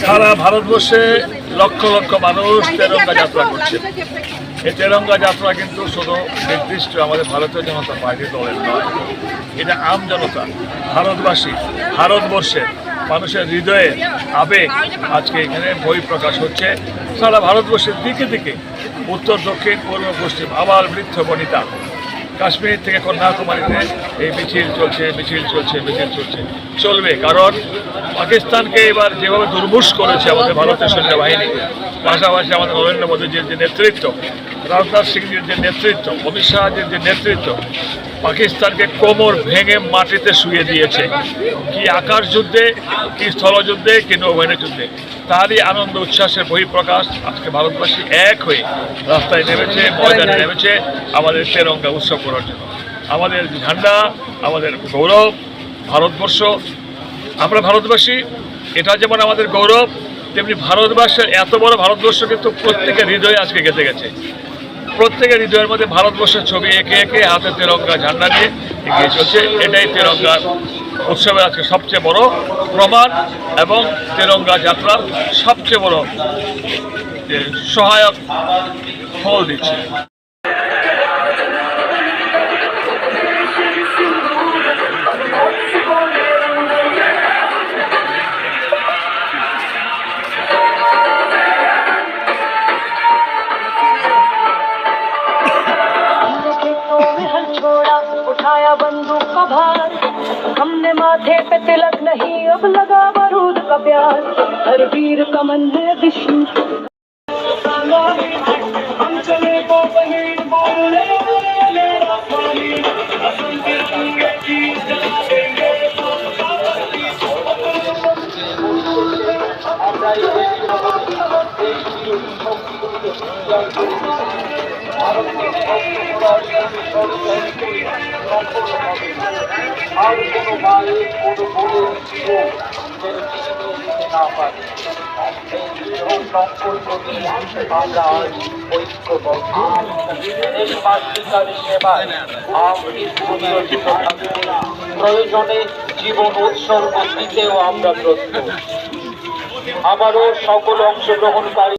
সারা ভারতবর্ষে লক্ষ লক্ষ মানুষ তেরঙ্গা যাত্রা করছে। এই তেরঙ্গা যাত্রা কিন্তু শুধু নির্দিষ্ট আমাদের ভারতীয় জনতা পার্টি দলের নয়, এটা আম জনতা, ভারতবাসী, ভারতবর্ষের মানুষের হৃদয়ে আবেগ আজকে এখানে বই প্রকাশ হচ্ছে। সারা ভারতবর্ষের দিকে দিকে, উত্তর দক্ষিণ পূর্ব পশ্চিম, আবার বৃদ্ধ বনিতা, কাশ্মীর থেকে কন্যাকুমারীতে এই মিছিল চলছে, মিছিল চলছে, মিছিল চলছে, চলবে। কারণ পাকিস্তানকে এবার যেভাবে দুর্মুষ করেছে আমাদের ভারতীয় সৈন্যবাহিনী, পাশাপাশি আমাদের নরেন্দ্র মোদীজির যে নেতৃত্ব, রাজনাথ সিংজির যে নেতৃত্ব, অমিত শাহজির যে নেতৃত্ব, পাকিস্তানকে কোমর ভেঙে মাটিতে শুয়ে দিয়েছে। কি আকাশ যুদ্ধে, কি স্থলযুদ্ধে, কি নৌবাহিনী যুদ্ধে, তারই আনন্দ উচ্ছ্বাসের বহিঃপ্রকাশ। আজকে ভারতবাসী এক হয়ে রাস্তায় নেমেছে, ময়দানে নেমেছে আমাদের তেরঙ্গা উৎসব করার জন্য। আমাদের ঝান্ডা, আমাদের গৌরব, ভারতবর্ষ, আমরা ভারতবাসী, এটা যেমন আমাদের গৌরব, তেমনি ভারতবর্ষের এত বড় ভারতবর্ষ কিন্তু প্রত্যেকের হৃদয়ে আজকে গেঁথে গেছে। প্রত্যেকের হৃদয়ের মধ্যে ভারতবর্ষের ছবি এঁকে এঁকে হাতে তেরঙ্গা ঝান্ডা নিয়ে এগিয়ে চলছে। এটাই তেরঙ্গা উৎসবের আজকে সবচেয়ে বড় প্রমাণ এবং তেরঙ্গা যাত্রার সবচেয়ে বড় সহায়ক ফল দিচ্ছে। उठाया बंदूक का भार, हमने माथे पे तिलक नहीं, अब लगा बारूद का प्यार, हर वीर का मन है विष्णु। हम चले तो बहीन बोले मेरा स्वामी, असुर के रंगे की जला देंगे। আর কোনো মায়ের কোনো বোনের জীবন যেন পৃথিবী নিতে না পারে, এই সংকট প্রতি আমরা আজ ঐক্যবদ্ধ। এই মাতৃকার সেবায় প্রয়োজনে জীবন উৎসর্গ দিতেও আমরা প্রস্তুত। আবারও সকল অংশগ্রহণকারী